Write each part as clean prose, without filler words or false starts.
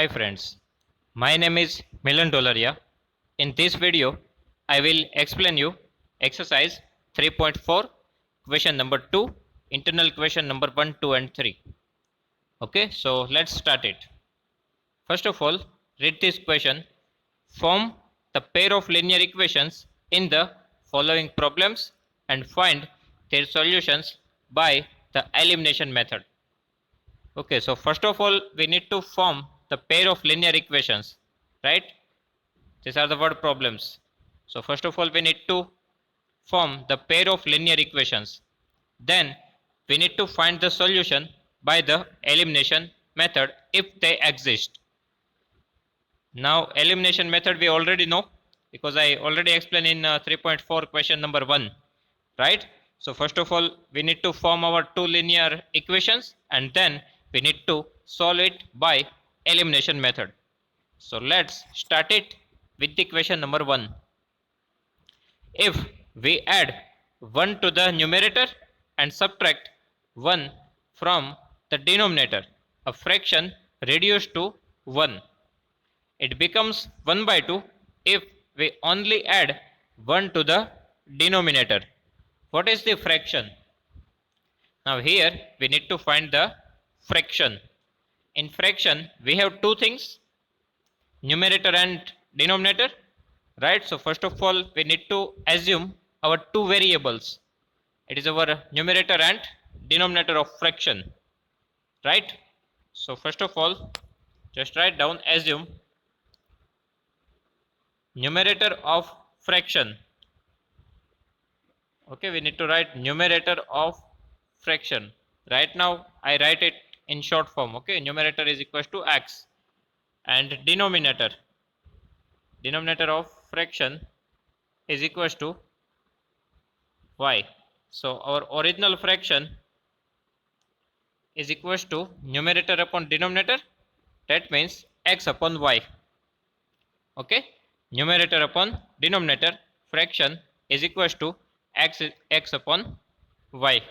Hi friends, my name is Milan Dolaria. In this video, I will explain you exercise 3.4 question number 2, internal question number 1, 2 and 3. Okay, so let's start it. First of all, read this question. Form the pair of linear equations in the following problems and find their solutions by the elimination method. Okay, so first of all, we need to form the pair of linear equations, right? These are the word problems. So first of all, we need to form the pair of linear equations. Then we need to find the solution by the elimination method if they exist. Now elimination method we already know because I already explained in 3.4 question number 1, right? So first of all, we need to form our two linear equations and then we need to solve it by elimination method. So let's start it with the question number 1. If we add 1 to the numerator and subtract 1 from the denominator, a fraction reduced to 1. It becomes 1 by 2 if we only add 1 to the denominator. What is the fraction? Now here we need to find the fraction. In fraction we have two things, numerator and denominator, right? So first of all we need to assume our two variables. It is our numerator and denominator of fraction, right? So first of all just write down assume numerator of fraction. Okay, we need to write numerator of fraction. Right now I write it in short form. Okay, numerator is equals to x and denominator of fraction is equals to y. So our original fraction is equals to numerator upon denominator, that means x upon y. Okay, numerator upon denominator fraction is equals to x upon y.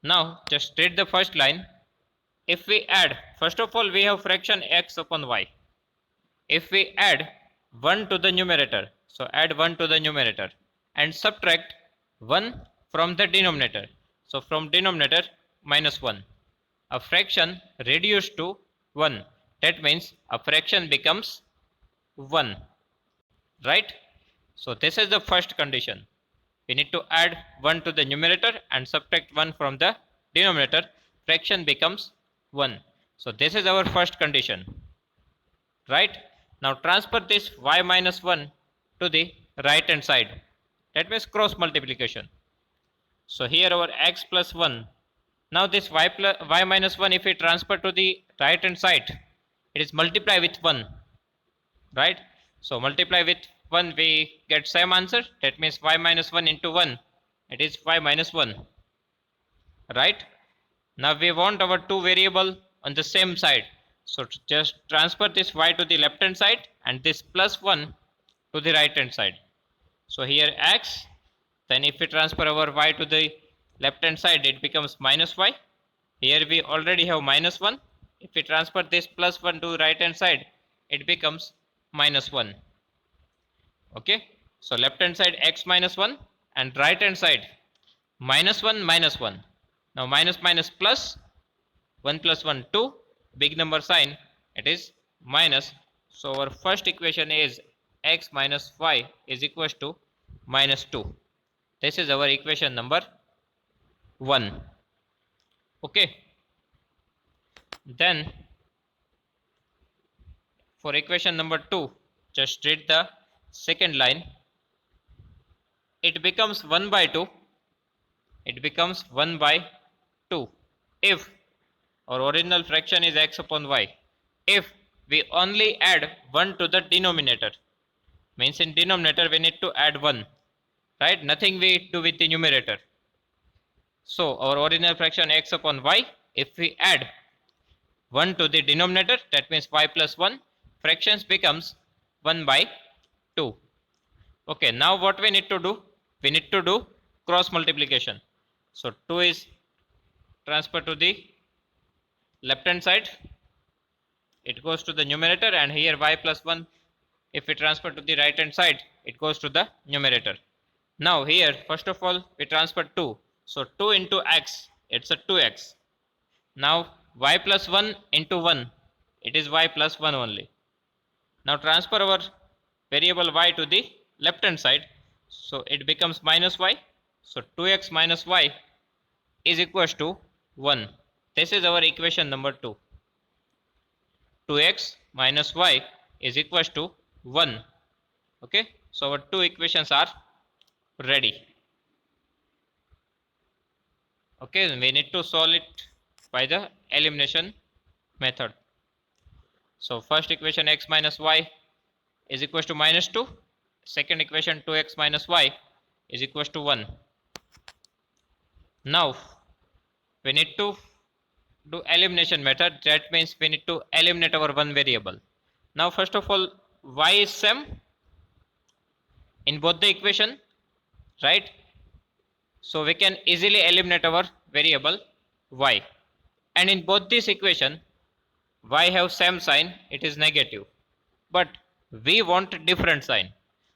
Now just read the first line. If we add, first of all we have fraction x upon y. If we add 1 to the numerator, so add 1 to the numerator and subtract 1 from the denominator, so from denominator minus 1, a fraction reduced to 1, that means a fraction becomes 1, right? So this is the first condition. We need to add 1 to the numerator and subtract 1 from the denominator, fraction becomes 1. So this is our first condition, right? Now transfer this y minus 1 to the right hand side, that means cross multiplication. So here our x plus 1. Now this y minus 1, if we transfer to the right hand side, it is multiply with 1, right? So multiply with 1 we get same answer, that means y minus 1 into 1, it is y minus 1, right? Now we want our two variable on the same side, so just transfer this y to the left hand side and this plus 1 to the right hand side. So here x, then if we transfer our y to the left hand side it becomes minus y. Here we already have minus 1. If we transfer this plus 1 to right hand side it becomes minus 1. Okay, so left hand side x minus 1 and right hand side minus 1 minus 1. Now minus minus plus, 1 plus 1 2, big number sign, it is minus. So our first equation is x minus y is equals to minus 2. This is our equation number 1. Okay, then for equation number 2 just read the second line. It becomes 1 by 2, it becomes 1 by 2 if our original fraction is x upon y. If we only add 1 to the denominator, means in denominator we need to add 1, right? Nothing we do with the numerator. So our original fraction x upon y, if we add 1 to the denominator, that means y plus 1, fractions becomes 1 by 2. Okay, now what we need to do? We need to do cross multiplication. So 2 is transferred to the left hand side, it goes to the numerator, and here y plus 1, if we transfer to the right hand side, it goes to the numerator. Now here, first of all, we transfer 2. So 2 into x, it's a 2x. Now y plus 1 into 1, it is y plus 1 only. Now transfer our variable y to the left hand side, so it becomes minus y. So 2x minus y is equals to 1. This is our equation number 2. 2x minus y is equals to 1. Okay, so our two equations are ready. Okay, we need to solve it by the elimination method. So first equation x minus y is equals to minus 2. Second equation 2x minus y is equals to 1. Now we need to do elimination method. That means we need to eliminate our one variable. Now first of all, y is same in both the equation, right? So we can easily eliminate our variable y. And in both this equation, y have same sign, it is negative. But we want different sign.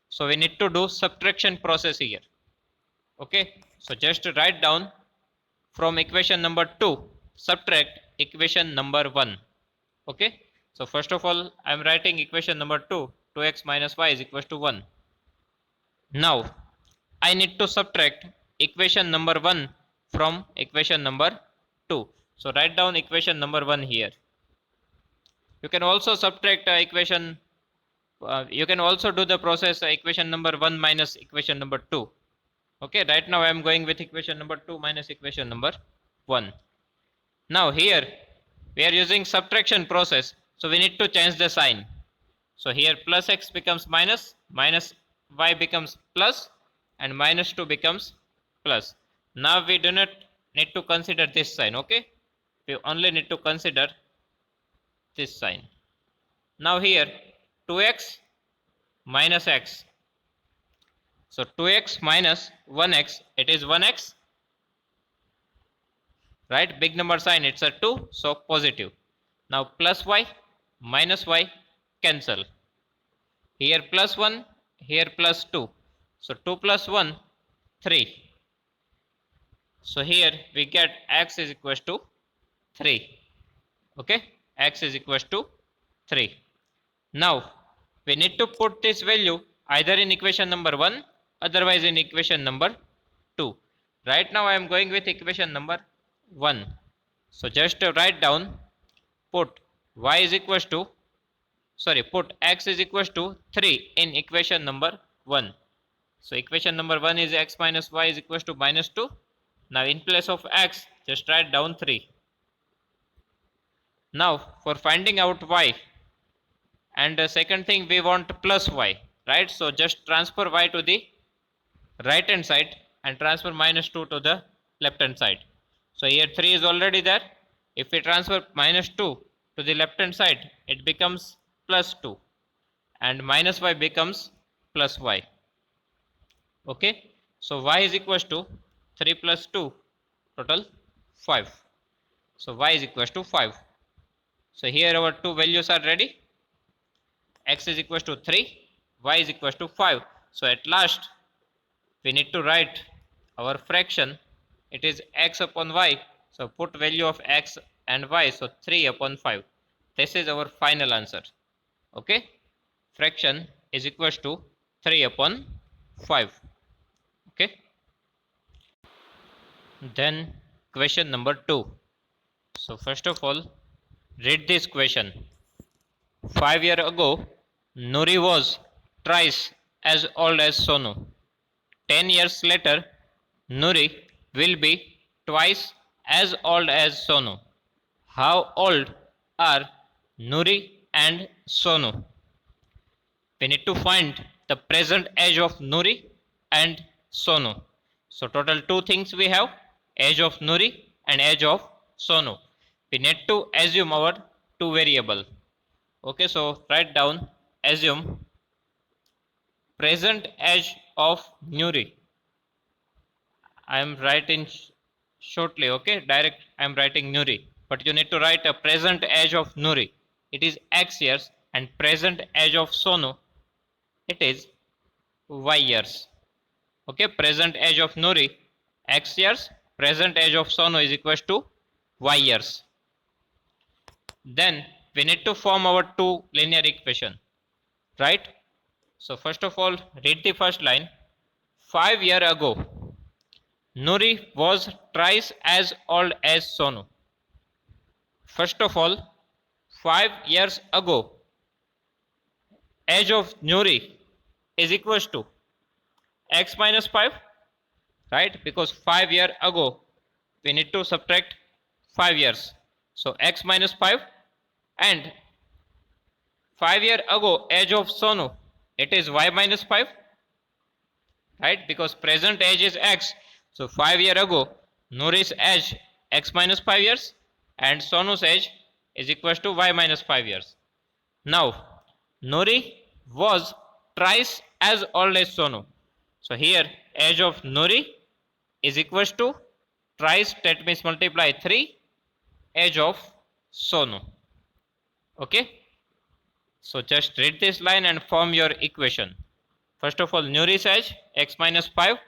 So we need to do subtraction process here. Okay, so just write down from equation number 2, subtract equation number 1. Okay, so first of all, I am writing equation number 2, 2x minus y is equals to 1. Now I need to subtract equation number 1 from equation number 2. So write down equation number 1 here. You can also subtract equation, you can also do the process equation number 1 minus equation number 2. Okay, right now I am going with equation number 2 minus equation number 1. Now here we are using subtraction process, so we need to change the sign. So here plus x becomes minus, minus y becomes plus, and minus 2 becomes plus. Now we do not need to consider this sign, okay? We only need to consider this sign. Now here 2x minus x. So 2x minus 1x, it is 1x, right? Big number sign, it's a 2, so positive. Now plus y minus y cancel. Here plus 1, here plus 2. So 2 plus 1, 3. So here we get x is equals to 3. Okay, x is equals to 3. Now we need to put this value either in equation number 1, otherwise in equation number 2. Right now I am going with equation number 1. So just write down, put y is equals to, put x is equals to 3 in equation number 1. So equation number 1 is x minus y is equals to minus 2. Now in place of x, just write down 3. Now for finding out y, and the second thing we want plus y, right? So just transfer y to the right hand side and transfer minus 2 to the left hand side. So here 3 is already there. If we transfer minus 2 to the left hand side, it becomes plus 2, and minus y becomes plus y. Okay, so y is equals to 3 plus 2, total 5. So y is equals to 5. So here our two values are ready. X is equals to 3, y is equals to 5. So at last we need to write our fraction. It is x upon y. So put value of x and y. So 3 upon 5. This is our final answer. Okay, fraction is equals to 3 upon 5. Okay, then question number 2. So first of all, read this question. 5 years ago, Nuri was twice as old as Sonu. 10 years later, Nuri will be twice as old as Sonu. How old are Nuri and Sonu? We need to find the present age of Nuri and Sonu. So total two things we have, age of Nuri and age of Sonu. We need to assume our two variable. Okay, so write down, assume present age of Nuri. I am writing shortly, okay, direct I am writing Nuri, but you need to write a present age of Nuri. it is x years, and present age of Sonu, it is y years. Okay, present age of Nuri x years, present age of Sonu is equals to y years. Then we need to form our two linear equation, right? So first of all, read the first line. 5 years ago, Nuri was twice as old as Sonu. First of all, 5 years ago, age of Nuri is equals to x minus 5, right? Because 5 years ago, we need to subtract 5 years. So x minus 5, and 5 years ago, age of Sonu, it is y minus 5, right? Because present age is x. So 5 years ago, Nuri's age x minus 5 years, and Sonu's age is equals to y minus 5 years. Now, Nuri was twice as old as Sonu. So here, age of Nuri is equals to twice, that means multiply 3, age of Sonu. Okay? So just read this line and form your equation. First of all, Nuri's age x minus 5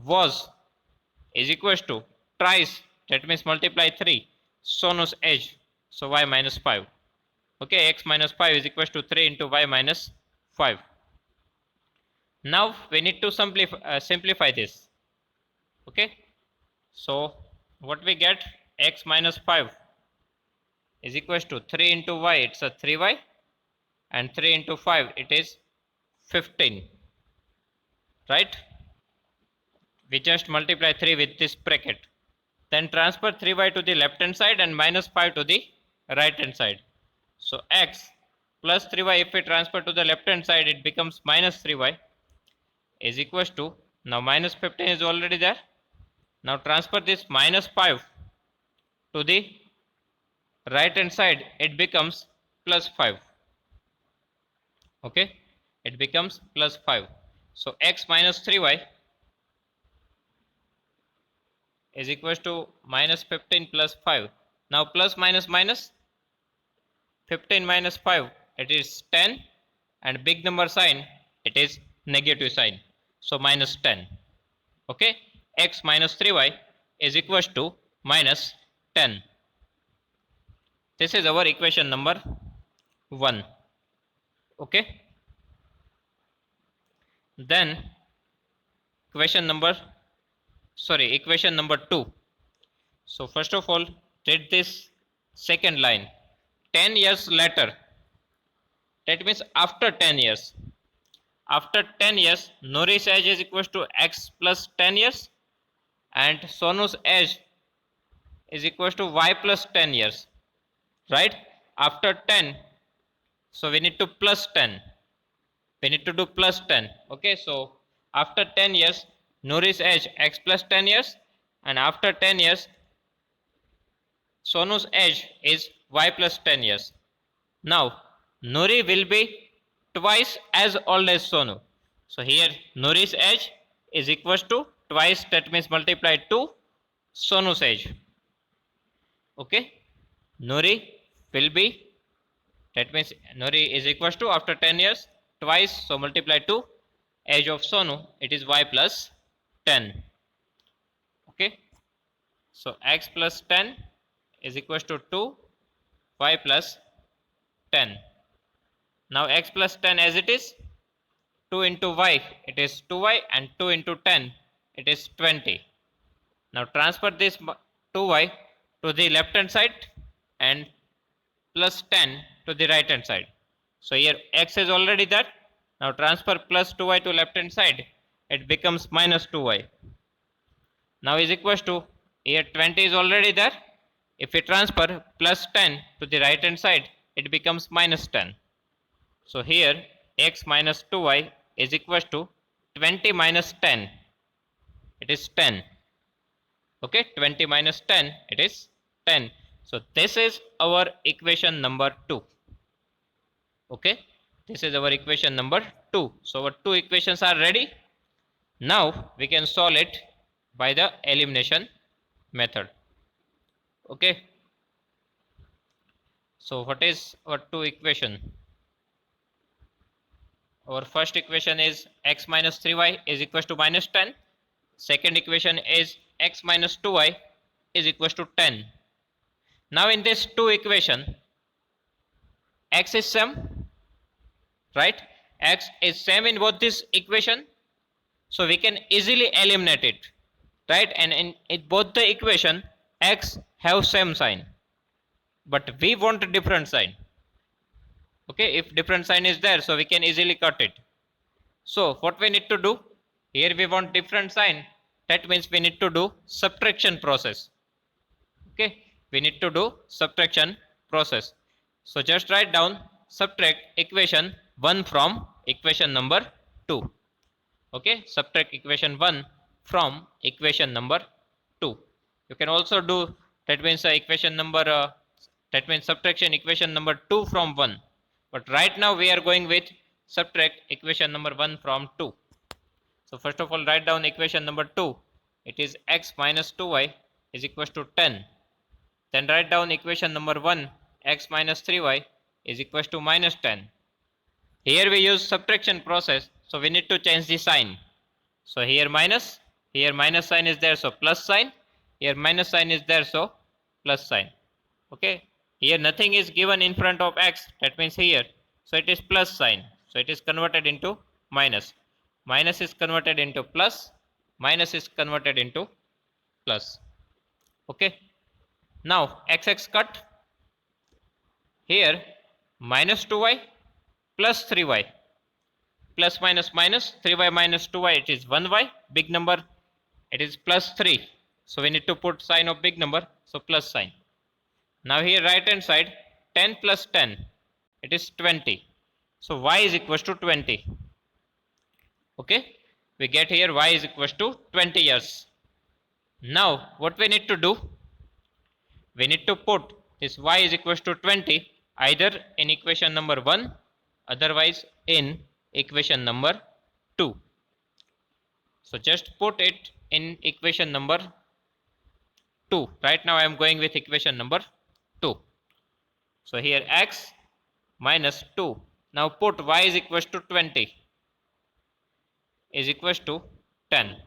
was is equals to twice, that means multiply 3, Sonu's age, so y minus 5. Okay, x minus 5 is equals to 3 into y minus 5. Now we need to simplify this. Okay, so what we get, x minus 5 is equals to 3 into y, it's a 3y, and 3 into 5, it is 15, right? We just multiply 3 with this bracket. Then transfer 3y to the left hand side and minus 5 to the right hand side. So x plus 3y, if we transfer to the left hand side, it becomes minus 3y is equals to, now minus 15 is already there. Now transfer this minus 5 to the right hand side, it becomes plus 5. Okay, it becomes plus 5. So x minus 3y is equals to minus 15 plus 5. Now plus minus minus, 15 minus 5, it is 10, and big number sign, it is negative sign, so minus 10. Okay, x minus 3y is equals to minus 10. This is our equation number 1. Okay, then equation number 2. So first of all, read this second line. 10 years later, that means after 10 years. After 10 years, Nuri's age is equals to x plus 10 years, and Sonu's age is equals to y plus 10 years, right? After 10, so we need to plus 10. We need to do plus 10. Okay, so after 10 years, Nuri's age x plus 10 years, and after 10 years, Sonu's age is y plus 10 years. Now, Nuri will be twice as old as Sonu. So here, Nuri's age is equals to twice, that means multiply 2, Sonu's age. Okay, Nuri will be, that means Nuri is equals to, after 10 years, twice, so multiply 2, age of Sonu, it is y plus 10. Okay, so x plus 10 is equals to 2, y plus 10. Now x plus 10 as it is, 2 into y, it is 2y, and 2 into 10, it is 20. Now transfer this 2y to the left hand side and plus 10 to the right hand side. So here x is already there. Now transfer plus 2y to left hand side, it becomes minus 2y. Now is equals to, here 20 is already there. If we transfer plus 10 to the right hand side, it becomes minus 10. So here x minus 2y is equals to 20 minus 10, it is 10. Okay, 20 minus 10, it is 10. So this is our equation number 2. Okay, this is our equation number 2. So our two equations are ready. Now we can solve it by the elimination method. Okay, So what is our two equation? Our first equation is x minus 3y is equals to minus 10. Second equation is x minus 2y is equals to 10. Now in this two equation, x is same, right? X is same in both this equation, so we can easily eliminate it, right? And in both the equation, x have same sign, but we want a different sign. Okay, if different sign is there, so we can easily cut it. So what we need to do, here we want different sign, that means we need to do subtraction process. Okay, we need to do subtraction process. So just write down subtract equation 1 from equation number 2. Okay, subtract equation 1 from equation number 2. You can also do, that means equation number that means subtraction equation number 2 from 1, but right now we are going with subtract equation number 1 from 2. So first of all, write down equation number 2. It is x minus 2y is equals to 10. Then write down equation number 1, x minus 3y is equals to minus 10. Here we use subtraction process, so we need to change the sign. So here minus sign is there, so plus sign. Here minus sign is there, so plus sign. Okay, here nothing is given in front of x, that means here, so it is plus sign, so it is converted into minus. Minus is converted into plus, minus is converted into plus. Okay, now x cut. Here minus 2y plus 3y, plus minus minus, 3y minus 2y, it is 1y, big number, it is plus 3, so we need to put sign of big number, so plus sign. Now here right hand side, 10 plus 10, it is 20, so y is equals to 20. Okay, we get here y is equals to 20 years. Now what we need to do, we need to put this y is equals to 20 either in equation number 1, otherwise in equation number 2. So just put it in equation number 2. Right now I am going with equation number 2. So here x minus 2. Now put y is equals to 20 is equals to 10.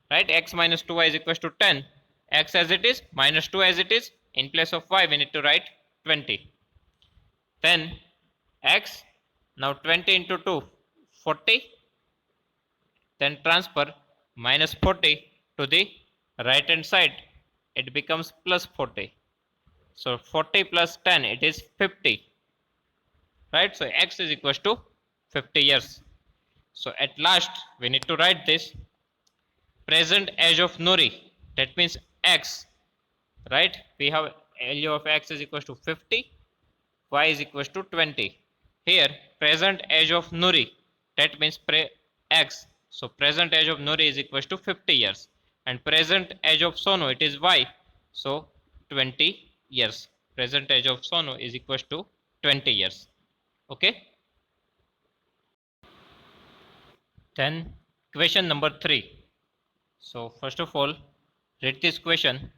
Right, x minus 2y is equals to 10. X as it is, minus 2 as it is. In place of y we need to write 20. Then x, now 20 into 2, 40. Then transfer minus 40 to the right hand side, it becomes plus 40. So 40 plus 10, it is 50. Right, so x is equals to 50 years. So at last we need to write this present age of Nuri, that means x, right? We have value of x is equals to 50, y is equals to 20. Here present age of Nuri, that means x, so present age of Nuri is equals to 50 years, and present age of Sonu, it is y, so 20 years. Present age of Sonu is equals to 20 years. Okay, then question number 3. So first of all, read this question.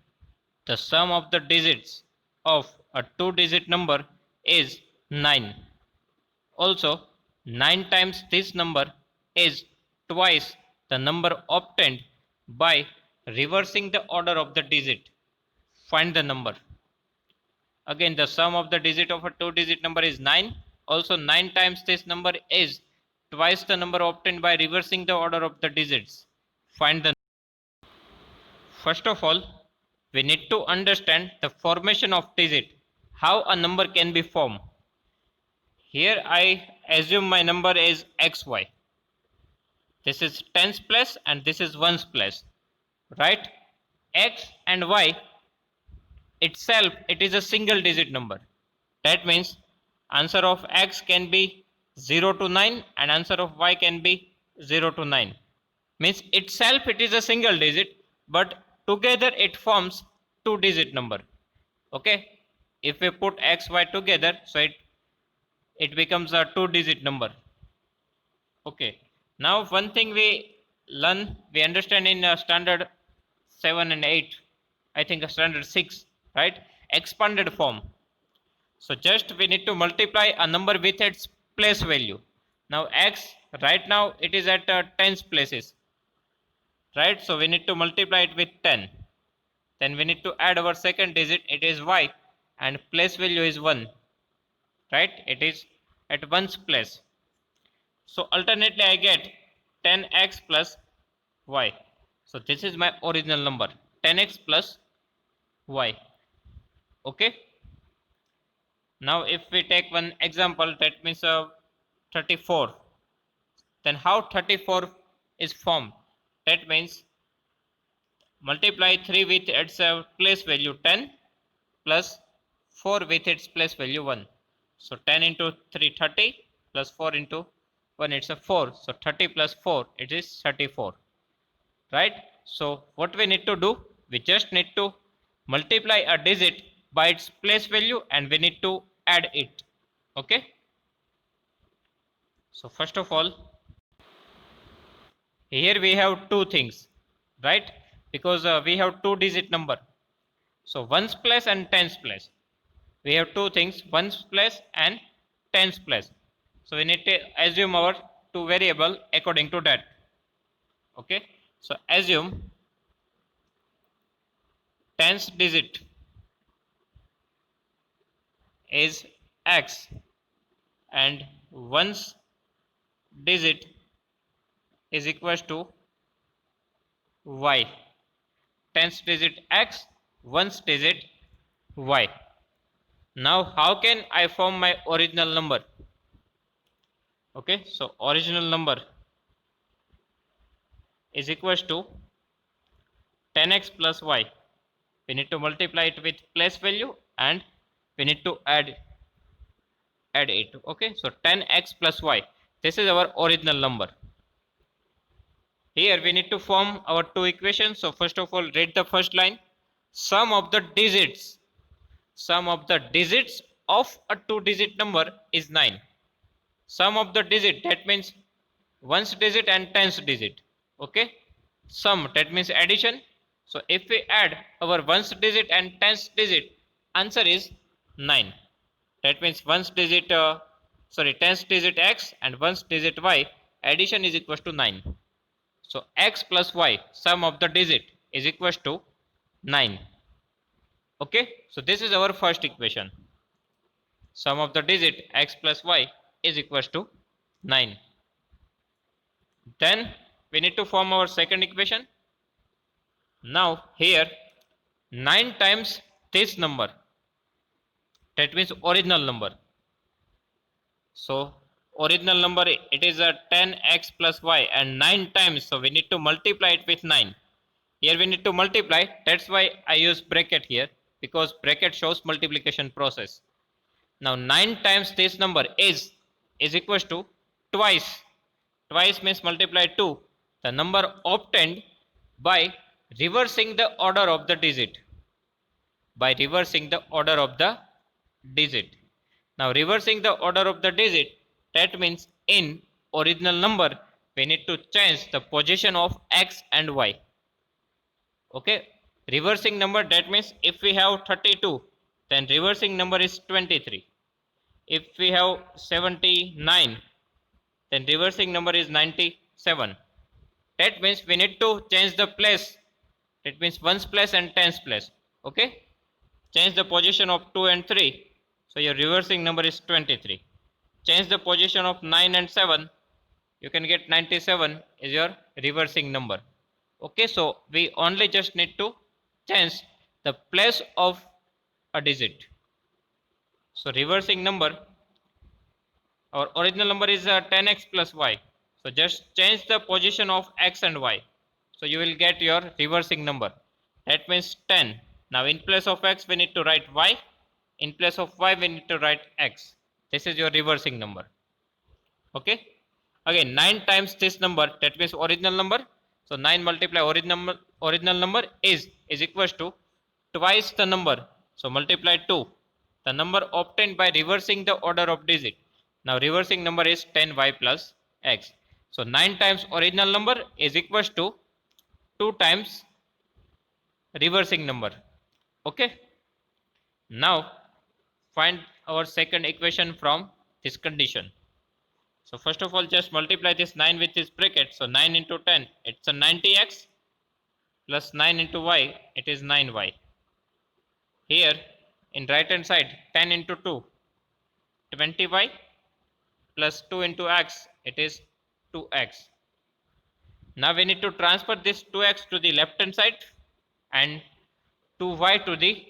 The sum of the digits of a 2-digit number is 9. Also, 9 times this number is twice the number obtained by reversing the order of the digit. Find the number. Again, the sum of the digit of a 2-digit number is 9. Also, 9 times this number is twice the number obtained by reversing the order of the digits. Find the. First of all, we need to understand the formation of digit, how a number can be formed. Here I assume my number is xy. This is tens place and this is ones place, right? X and y itself, it is a single digit number. That means answer of x can be 0 to 9 and answer of y can be 0 to 9. Means itself it is a single digit, but together it forms 2-digit number. Okay, if we put x y together, so it becomes a 2-digit number. Okay, now one thing we learn, we understand in standard 7 and 8, I think standard 6, right? Expanded form. So just we need to multiply a number with its place value. Now x, right now it is at tens places, right? So we need to multiply it with 10. Then we need to add our second digit, it is y, and place value is 1, right? It is at one's place. So alternately I get 10x plus y. So this is my original number, 10x plus y. Okay. Now if we take one example, that means 34. Then how 34 is formed? That means multiply 3 with its place value 10 plus 4 with its place value 1. So 10 into 3 30 plus 4 into 1, it's a 4. So 30 plus 4, it is 34. Right? So what we need to do? We just need to multiply a digit by its place value and we need to add it. Okay? So first of all, here we have two things, right? Because we have two digit number. So ones place and tens place. We have two things, ones place and tens place. So we need to assume our two variable according to that. Okay. So assume tens digit is x and ones digit is equals to y. Tens digit x, ones digit y. Now how can I form my original number? Okay, so original number is equals to 10x plus y. We need to multiply it with place value and we need to add it. Okay, so 10x plus y. This is our original number. Here we need to form our two equations. So first of all, read the first line. Sum of the digits of a two digit number is 9. Sum of the digit, that means ones digit and tens digit. Okay, sum, that means addition. So if we add our ones digit and tens digit, answer is 9. That means ones digit tens digit x and ones digit y, addition is equals to 9. So x plus y, sum of the digit, is equals to 9. Okay, so this is our first equation. Sum of the digit x plus y is equals to 9. Then we need to form our second equation. Now here 9 times this number, that means original number. So original number, it is a 10x plus y and 9 times, so we need to multiply it with 9. Here we need to multiply, that's why I use bracket here, because bracket shows multiplication process. Now 9 times this number is equals to twice. Twice means multiply 2. The number obtained by reversing the order of the digit. By reversing the order of the digit. Now reversing the order of the digit, that means in original number we need to change the position of x and y. Okay, reversing number, that means if we have 32, then reversing number is 23. If we have 79, then reversing number is 97. That means we need to change the place. That means ones place and tens place. Okay, change the position of 2 and 3. So your reversing number is 23. Change the position of 9 and 7. You can get 97 is your reversing number. Okay, so we only just need to change the place of a digit. So reversing number, our original number is 10x plus y. So just change the position of x and y. So you will get your reversing number. That means 10. Now in place of x we need to write y. In place of y we need to write x. This is your reversing number. Okay. Again 9 times this number, that means original number. So 9 multiply original number is equals to twice the number. So multiply 2. The number obtained by reversing the order of digit. Now reversing number is 10y plus x. So 9 times original number is equals to 2 times reversing number. Okay. Now find our second equation from this condition. So first of all, just multiply this 9 with this bracket. So 9 into 10, it's a 90x, plus 9 into y, it is 9y. Here in right hand side, 10 into 2, 20y, plus 2 into x, it is 2x. Now we need to transfer this 2x to the left hand side and 2y to the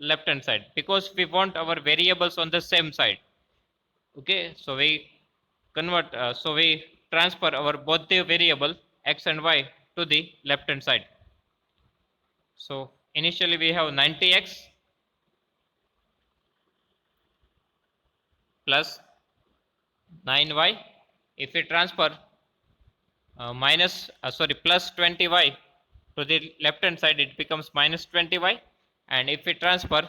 left hand side, because we want our variables on the same side. Okay, so we transfer our both the variable x and y to the left hand side. So initially we have 90x plus 9y. If we transfer plus 20y to the left hand side, it becomes minus 20y. And if we transfer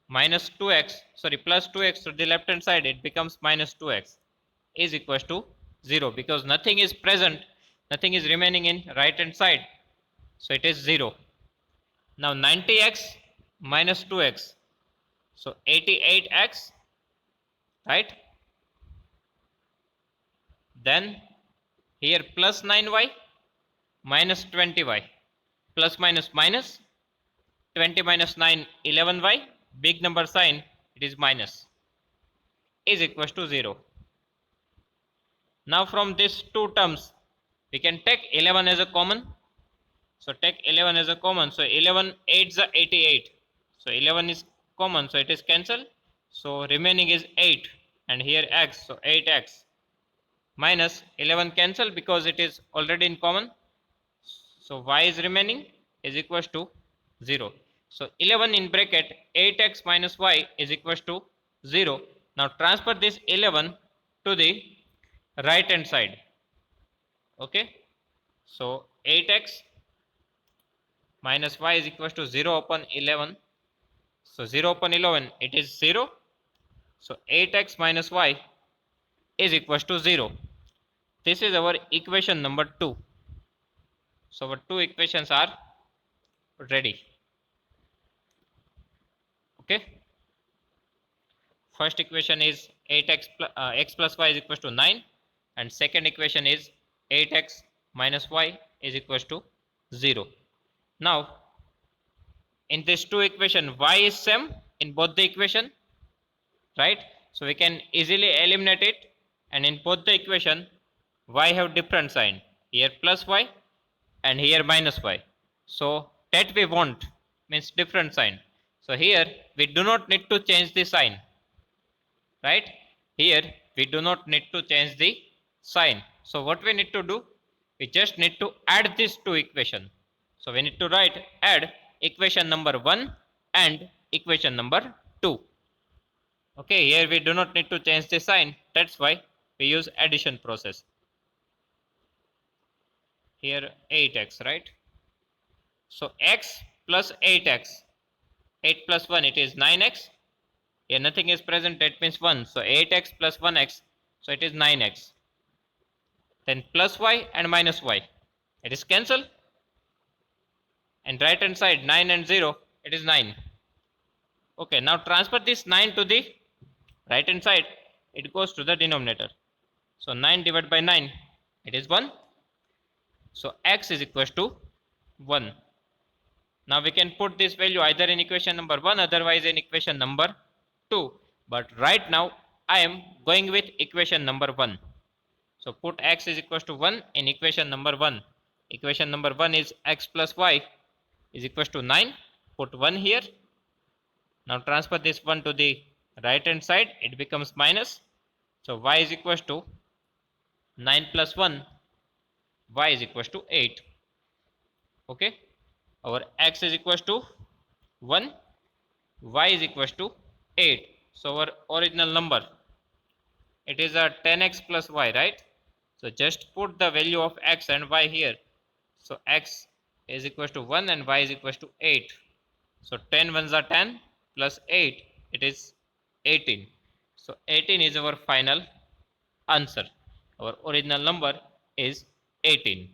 plus 2x to the left hand side, it becomes minus 2x is equals to 0, because nothing is present, nothing is remaining in right hand side, so it is 0. Now 90x minus 2x, so 88x, right? Then here plus 9y minus 20y, plus minus minus, 20 minus 9, 11y, big number sign, it is minus, is equals to 0. Now from these two terms, we can take 11 as a common. So take 11 as a common. So 11 8s are 88. So 11 is common, so it is cancelled. So remaining is 8, and here x, so 8x minus 11 cancel because it is already in common. So y is remaining is equals to 0. So 11 in bracket 8x minus y is equals to 0. Now transfer this 11 to the right hand side. Okay, so 8x minus y is equals to 0 upon 11. So 0 upon 11, it is 0. So 8x minus y is equals to 0. This is our equation number 2. So our two equations are ready. Okay, first equation is 8x x plus y is equals to 9, and second equation is 8x minus y is equals to 0. Now in this two equation, y is same in both the equation, right? So we can easily eliminate it, and in both the equation y have different sign, here plus y and here minus y. So that we want means different sign. So here we do not need to change the sign, right? Here we do not need to change the sign. So what we need to do, we just need to add these two equation. So we need to write add equation number 1 and equation number 2. Okay, here we do not need to change the sign, that's why we use addition process. Here 8x, right? So x plus 8x, 8 plus 1, it is 9x. Here nothing is present, that means 1. So 8x plus 1x, so it is 9x. Then plus y and minus y, it is cancel. And right hand side 9 and 0, it is 9. Okay, now transfer this 9 to the right hand side, it goes to the denominator. So 9 divided by 9, it is 1. So x is equals to 1. Now we can put this value either in equation number 1, otherwise in equation number 2. But right now I am going with equation number 1. So put x is equals to 1 in equation number 1. Equation number 1 is x plus y is equals to 9. Put 1 here. Now transfer this 1 to the right hand side, it becomes minus. So y is equals to 9 plus 1, y is equals to 8. Okay, our x is equals to 1, y is equals to 8. So our original number, it is a 10x plus y, right? So just put the value of x and y here. So x is equals to 1 and y is equals to 8. So 10 ones are 10 plus 8, it is 18. So 18 is our final answer. Our original number is 18.